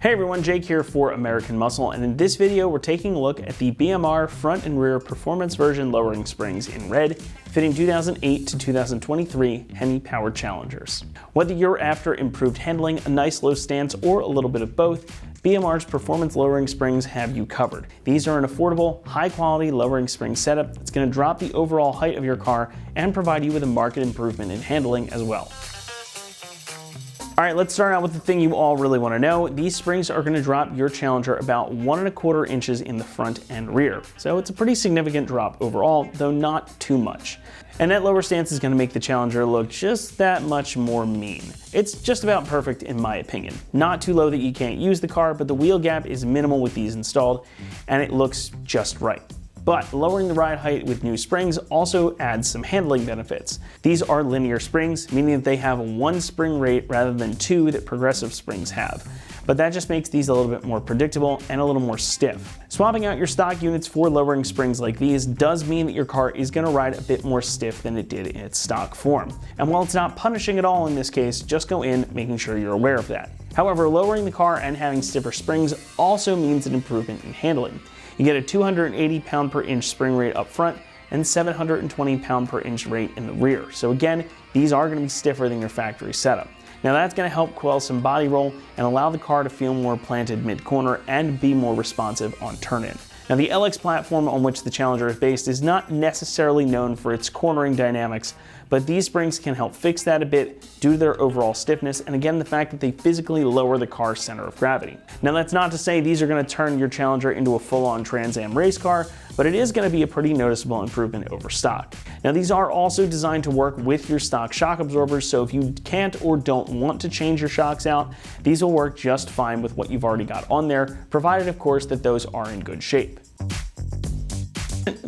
Hey everyone, Jake here for American Muscle, and in this video we're taking a look at the BMR front and rear performance version lowering springs in red, fitting 2008 to 2023 Hemi powered Challengers. Whether you're after improved handling, a nice low stance, or a little bit of both, BMR's performance lowering springs have you covered. These are an affordable, high-quality lowering spring setup that's going to drop the overall height of your car and provide you with a marked improvement in handling as well. All right, let's start out with the thing you all really want to know. These springs are going to drop your Challenger about 1¼ inches in the front and rear. So it's a pretty significant drop overall, though not too much. And that lower stance is going to make the Challenger look just that much more mean. It's just about perfect in my opinion. Not too low that you can't use the car, but the wheel gap is minimal with these installed, and it looks just right. But lowering the ride height with new springs also adds some handling benefits. These are linear springs, meaning that they have one spring rate rather than two that progressive springs have. But that just makes these a little bit more predictable and a little more stiff. Swapping out your stock units for lowering springs like these does mean that your car is going to ride a bit more stiff than it did in its stock form. And while it's not punishing at all in this case, just go in making sure you're aware of that. However, lowering the car and having stiffer springs also means an improvement in handling. You get a 280 pound per inch spring rate up front and 720 pound per inch rate in the rear. So again, these are going to be stiffer than your factory setup. Now that's going to help quell some body roll and allow the car to feel more planted mid-corner and be more responsive on turn-in. Now the LX platform on which the Challenger is based is not necessarily known for its cornering dynamics, but these springs can help fix that a bit due to their overall stiffness and again the fact that they physically lower the car's center of gravity. Now that's not to say these are going to turn your Challenger into a full-on Trans Am race car, but it is going to be a pretty noticeable improvement over stock. Now these are also designed to work with your stock shock absorbers, so if you can't or don't want to change your shocks out, these will work just fine with what you've already got on there, provided of course that those are in good shape.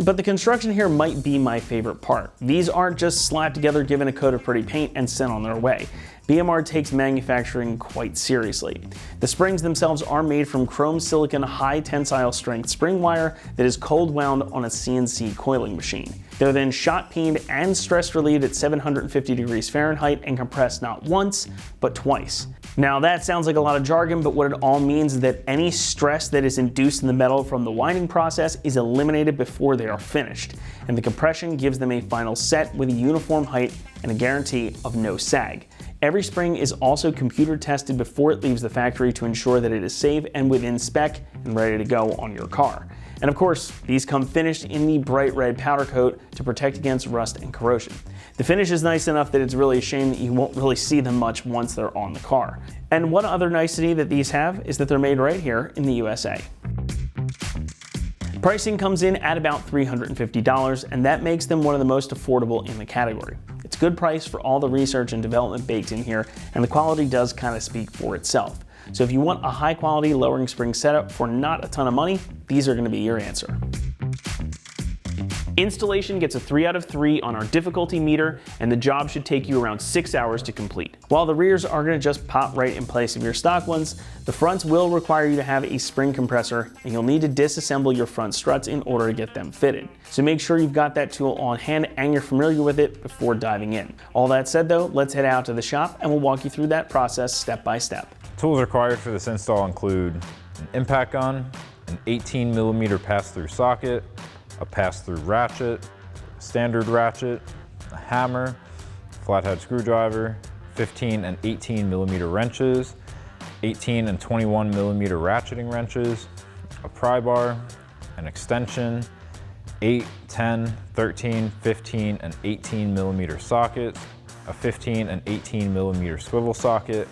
But the construction here might be my favorite part. These aren't just slapped together, given a coat of pretty paint, and sent on their way. BMR takes manufacturing quite seriously. The springs themselves are made from chrome silicon high tensile strength spring wire that is cold wound on a CNC coiling machine. They're then shot peened and stress relieved at 750 degrees Fahrenheit and compressed not once, but twice. Now that sounds like a lot of jargon, but what it all means is that any stress that is induced in the metal from the winding process is eliminated before they are finished, and the compression gives them a final set with a uniform height and a guarantee of no sag. Every spring is also computer tested before it leaves the factory to ensure that it is safe and within spec and ready to go on your car. And of course, these come finished in the bright red powder coat to protect against rust and corrosion. The finish is nice enough that it's really a shame that you won't really see them much once they're on the car. And one other nicety that these have is that they're made right here in the USA. Pricing comes in at about $350, and that makes them one of the most affordable in the category. It's a good price for all the research and development baked in here, and the quality does kind of speak for itself. So if you want a high quality lowering spring setup for not a ton of money, these are going to be your answer. Installation gets a 3 out of 3 on our difficulty meter, and the job should take you around 6 hours to complete. While the rears are going to just pop right in place of your stock ones, the fronts will require you to have a spring compressor, and you'll need to disassemble your front struts in order to get them fitted. So make sure you've got that tool on hand and you're familiar with it before diving in. All that said though, let's head out to the shop and we'll walk you through that process step by step. Tools required for this install include an impact gun, an 18mm pass-through socket, a pass-through ratchet, a standard ratchet, a hammer, flathead screwdriver, 15 and 18mm wrenches, 18 and 21mm ratcheting wrenches, a pry bar, an extension, 8, 10, 13, 15 and 18mm sockets, a 15 and 18mm swivel socket,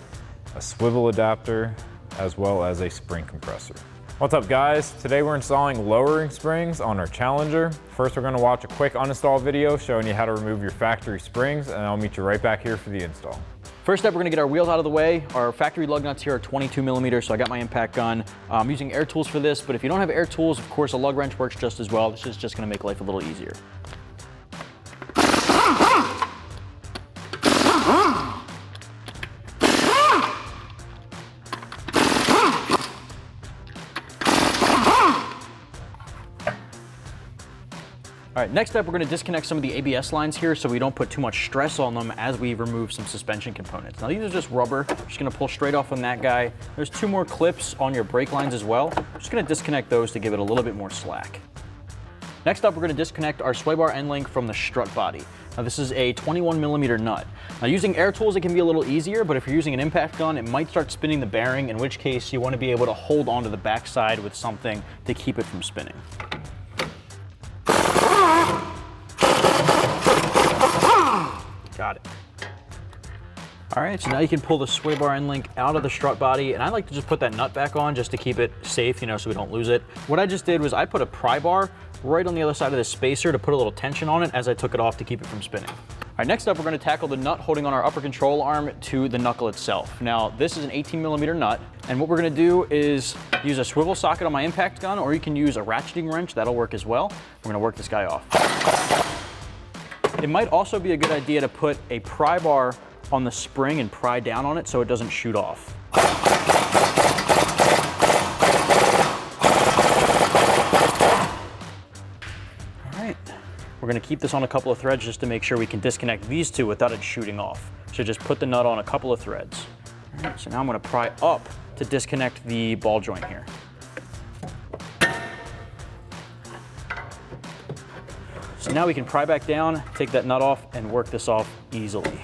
a swivel adapter, as well as a spring compressor. What's up guys? Today we're installing lowering springs on our Challenger. First we're going to watch a quick uninstall video showing you how to remove your factory springs, and I'll meet you right back here for the install. First step, we're gonna get our wheels out of the way. Our factory lug nuts here are 22mm, so I got my impact gun. I'm using air tools for this, but if you don't have air tools, of course a lug wrench works just as well. This is just gonna make life a little easier. All right, next up, we're gonna disconnect some of the ABS lines here so we don't put too much stress on them as we remove some suspension components. Now these are just rubber. Just gonna pull straight off on that guy. There's 2 more clips on your brake lines as well. Just gonna disconnect those to give it a little bit more slack. Next up, we're gonna disconnect our sway bar end link from the strut body. Now this is a 21mm nut. Now using air tools, it can be a little easier, but if you're using an impact gun, it might start spinning the bearing, in which case you wanna be able to hold onto the backside with something to keep it from spinning. Got it. All right, so now you can pull the sway bar end link out of the strut body, and I like to just put that nut back on just to keep it safe, so we don't lose it. What I just did was I put a pry bar right on the other side of the spacer to put a little tension on it as I took it off to keep it from spinning. All right, next up, we're gonna tackle the nut holding on our upper control arm to the knuckle itself. Now, this is an 18mm nut, and what we're gonna do is use a swivel socket on my impact gun, or you can use a ratcheting wrench, that'll work as well. We're gonna work this guy off. It might also be a good idea to put a pry bar on the spring and pry down on it so it doesn't shoot off. All right, we're gonna keep this on a couple of threads just to make sure we can disconnect these 2 without it shooting off. So just put the nut on a couple of threads. All right, so now I'm gonna pry up to disconnect the ball joint here. So now we can pry back down, take that nut off, and work this off easily.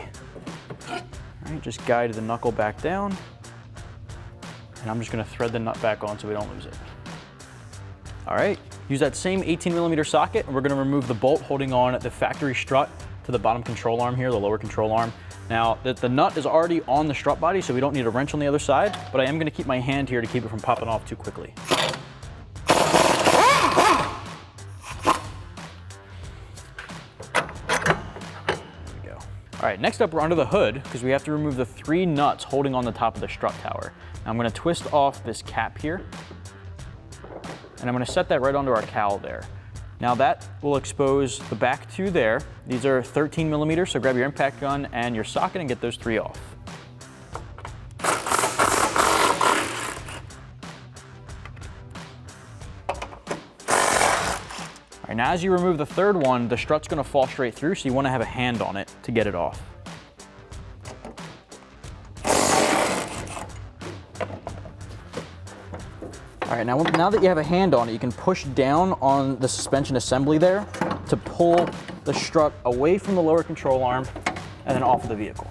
All right, just guide the knuckle back down. And I'm just gonna thread the nut back on so we don't lose it. All right, use that same 18mm socket, and we're gonna remove the bolt holding on the factory strut to the bottom control arm here, the lower control arm. Now, the nut is already on the strut body, so we don't need a wrench on the other side, but I am gonna keep my hand here to keep it from popping off too quickly. All right, next up, we're under the hood because we have to remove the 3 nuts holding on the top of the strut tower. Now I'm gonna twist off this cap here, and I'm gonna set that right onto our cowl there. Now that will expose the back 2 there. These are 13mm, so grab your impact gun and your socket and get those 3 off. All right, now as you remove the 3rd one, the strut's gonna fall straight through, so you wanna have a hand on it to get it off. All right, now that you have a hand on it, you can push down on the suspension assembly there to pull the strut away from the lower control arm and then off of the vehicle.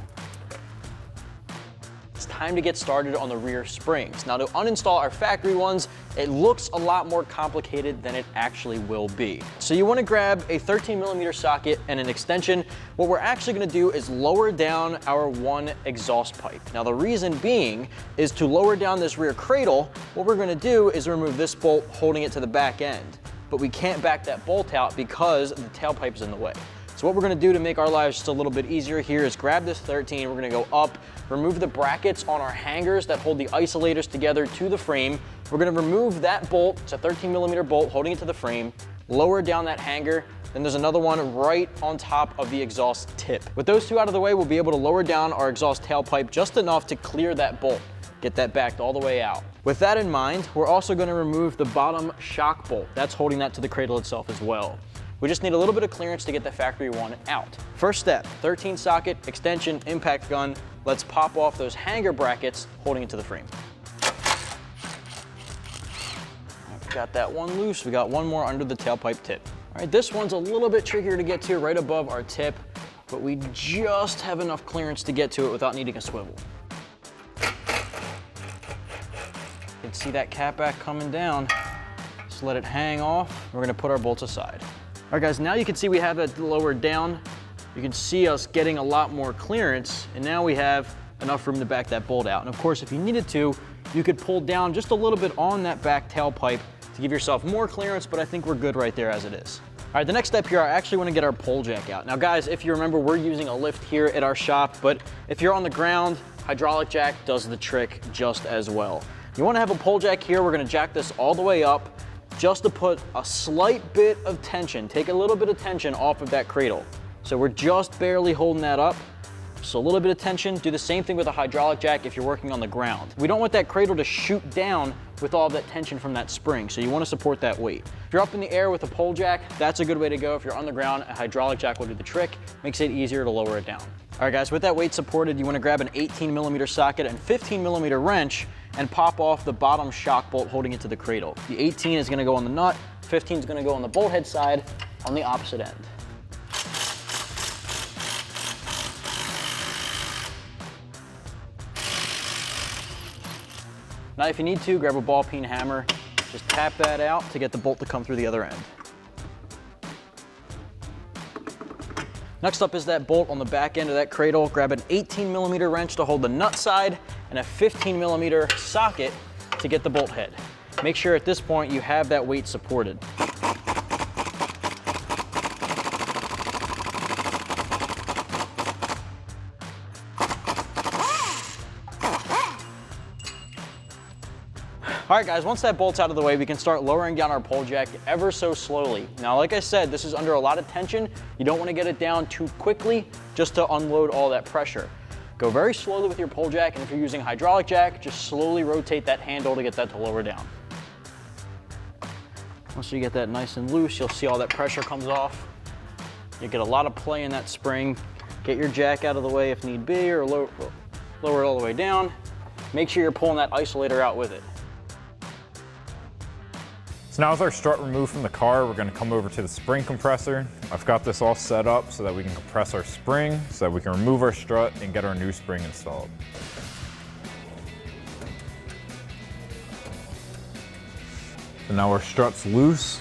It's time to get started on the rear springs. Now to uninstall our factory ones, it looks a lot more complicated than it actually will be. So you want to grab a 13mm socket and an extension. What we're actually going to do is lower down our 1 exhaust pipe. Now the reason being is to lower down this rear cradle, what we're going to do is remove this bolt holding it to the back end. But we can't back that bolt out because the tailpipe is in the way. So what we're gonna do to make our lives just a little bit easier here is grab this 13, we're gonna go up, remove the brackets on our hangers that hold the isolators together to the frame. We're gonna remove that bolt, it's a 13mm bolt holding it to the frame, lower down that hanger, then there's another one right on top of the exhaust tip. With those 2 out of the way, we'll be able to lower down our exhaust tailpipe just enough to clear that bolt, get that backed all the way out. With that in mind, we're also gonna remove the bottom shock bolt. That's holding that to the cradle itself as well. We just need a little bit of clearance to get the factory one out. First step, 13 socket, extension, impact gun. Let's pop off those hanger brackets holding it to the frame. We've got that one loose. We got one more under the tailpipe tip. All right, this one's a little bit trickier to get to right above our tip, but we just have enough clearance to get to it without needing a swivel. You can see that cap back coming down. Just let it hang off. We're gonna put our bolts aside. All right guys, now you can see we have it lowered down. You can see us getting a lot more clearance, and now we have enough room to back that bolt out. And of course, if you needed to, you could pull down just a little bit on that back tailpipe to give yourself more clearance, but I think we're good right there as it is. All right, the next step here, I actually want to get our pole jack out. Now guys, if you remember, we're using a lift here at our shop, but if you're on the ground, hydraulic jack does the trick just as well. You want to have a pole jack here. We're going to jack this all the way up just to put a slight bit of tension, take a little bit of tension off of that cradle. So we're just barely holding that up. So a little bit of tension. Do the same thing with a hydraulic jack if you're working on the ground. We don't want that cradle to shoot down with all that tension from that spring. So you want to support that weight. If you're up in the air with a pole jack, that's a good way to go. If you're on the ground, a hydraulic jack will do the trick, makes it easier to lower it down. All right guys, with that weight supported, you want to grab an 18mm socket and 15mm wrench and pop off the bottom shock bolt holding it to the cradle. The 18 is going to go on the nut, 15 is going to go on the bolt head side on the opposite end. Now if you need to, grab a ball peen hammer, just tap that out to get the bolt to come through the other end. Next up is that bolt on the back end of that cradle. Grab an 18mm wrench to hold the nut side and a 15mm socket to get the bolt head. Make sure at this point you have that weight supported. All right guys, once that bolt's out of the way, we can start lowering down our pole jack ever so slowly. Now, like I said, this is under a lot of tension. You don't want to get it down too quickly just to unload all that pressure. Go very slowly with your pole jack, and if you're using a hydraulic jack, just slowly rotate that handle to get that to lower down. Once you get that nice and loose, you'll see all that pressure comes off. You get a lot of play in that spring. Get your jack out of the way if need be, or lower it all the way down. Make sure you're pulling that isolator out with it. So now with our strut removed from the car, we're going to come over to the spring compressor. I've got this all set up so that we can compress our spring, so that we can remove our strut and get our new spring installed. So now our strut's loose.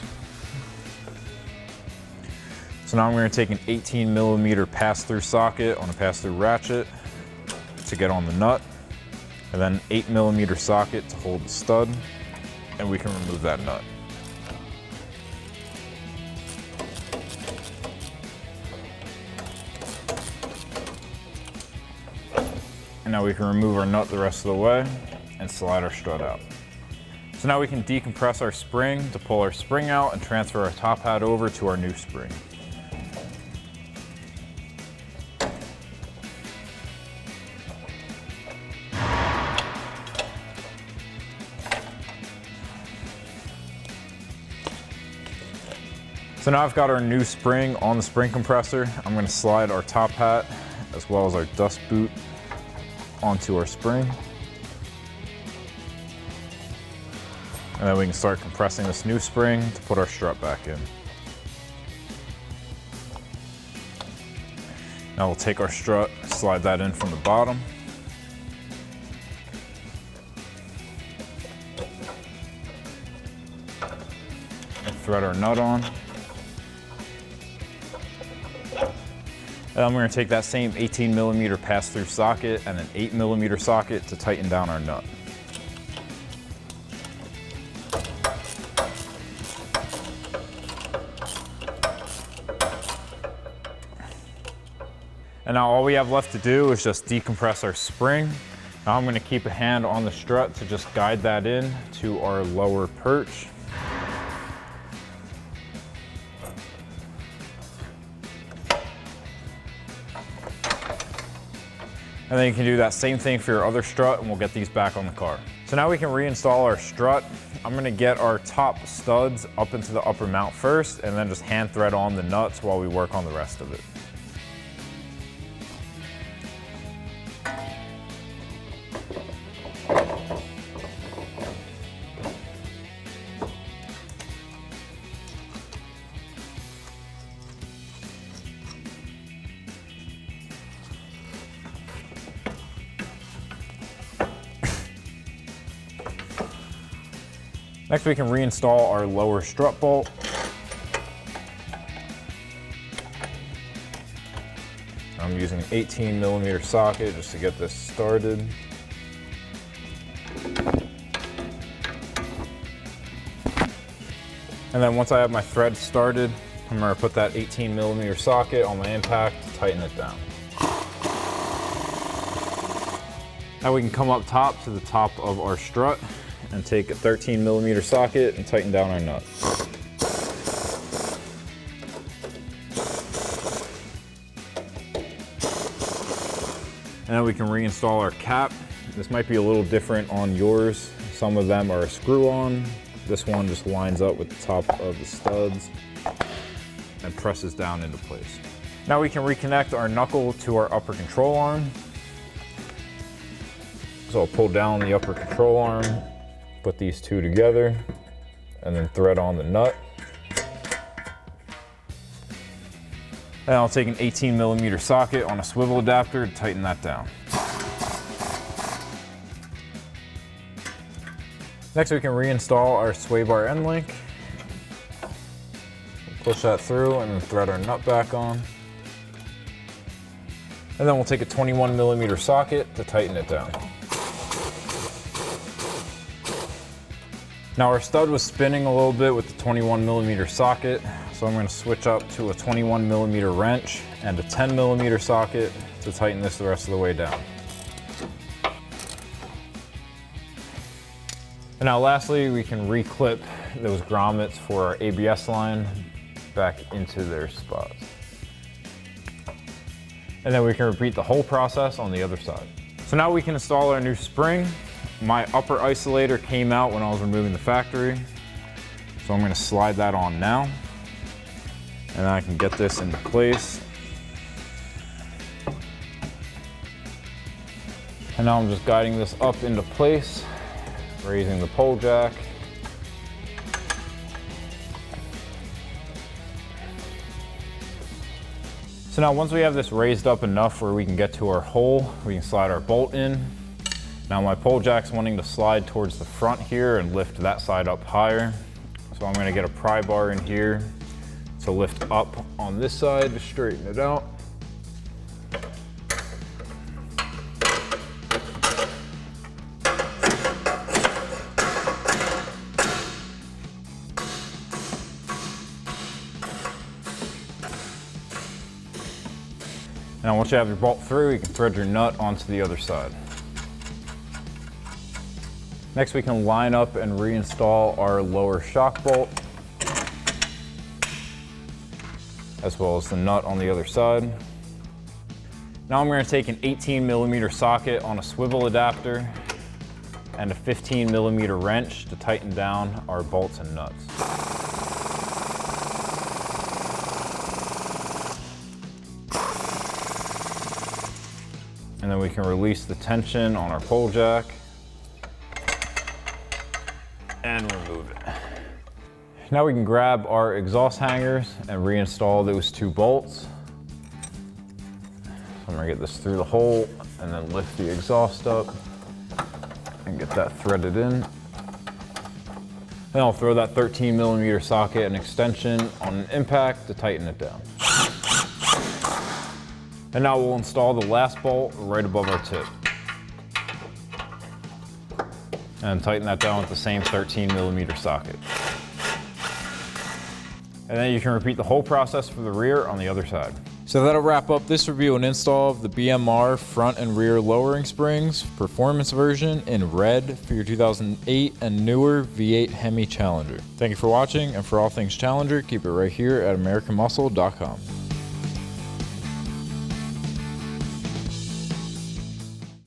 So now I'm going to take an 18mm pass-through socket on a pass-through ratchet to get on the nut, and then 8mm socket to hold the stud, and we can remove that nut. And now we can remove our nut the rest of the way and slide our strut out. So now we can decompress our spring to pull our spring out and transfer our top hat over to our new spring. So now I've got our new spring on the spring compressor. I'm going to slide our top hat as well as our dust boot onto our spring. And then we can start compressing this new spring to put our strut back in. Now we'll take our strut, slide that in from the bottom. And thread our nut on. And I'm going to take that same 18mm pass-through socket and an 8mm socket to tighten down our nut. And now all we have left to do is just decompress our spring. Now I'm going to keep a hand on the strut to just guide that in to our lower perch. And then you can do that same thing for your other strut, and we'll get these back on the car. So now we can reinstall our strut. I'm gonna get our top studs up into the upper mount first, and then just hand thread on the nuts while we work on the rest of it. Next, we can reinstall our lower strut bolt. I'm using an 18mm socket just to get this started. And then once I have my thread started, I'm going to put that 18mm socket on my impact to tighten it down. Now we can come up top to the top of our strut and take a 13mm socket and tighten down our nut. And then we can reinstall our cap. This might be a little different on yours. Some of them are screw-on. This one just lines up with the top of the studs and presses down into place. Now we can reconnect our knuckle to our upper control arm. So I'll pull down the upper control arm, put these two together, and then thread on the nut. And I'll take an 18mm socket on a swivel adapter to tighten that down. Next, we can reinstall our sway bar end link. Push that through and then thread our nut back on. And then we'll take a 21mm socket to tighten it down. Now our stud was spinning a little bit with the 21mm socket, so I'm going to switch up to a 21mm wrench and a 10mm socket to tighten this the rest of the way down. And now lastly, we can reclip those grommets for our ABS line back into their spots. And then we can repeat the whole process on the other side. So now we can install our new spring. My upper isolator came out when I was removing the factory, so I'm going to slide that on now. And I can get this into place. And now I'm just guiding this up into place, raising the pole jack. So now once we have this raised up enough where we can get to our hole, we can slide our bolt in. Now my pole jack's wanting to slide towards the front here and lift that side up higher. So I'm gonna get a pry bar in here to lift up on this side to straighten it out. Now once you have your bolt through, you can thread your nut onto the other side. Next, we can line up and reinstall our lower shock bolt, as well as the nut on the other side. Now I'm going to take an 18mm socket on a swivel adapter and a 15mm wrench to tighten down our bolts and nuts. And then we can release the tension on our pole jack and remove it. Now we can grab our exhaust hangers and reinstall those two bolts. So I'm gonna get this through the hole and then lift the exhaust up and get that threaded in. Then I'll throw that 13mm socket and extension on an impact to tighten it down. And now we'll install the last bolt right above our tip. And tighten that down with the same 13mm socket. And then you can repeat the whole process for the rear on the other side. So that'll wrap up this review and install of the BMR front and rear lowering springs performance version in red for your 2008 and newer V8 Hemi Challenger. Thank you for watching, and for all things Challenger, keep it right here at AmericanMuscle.com.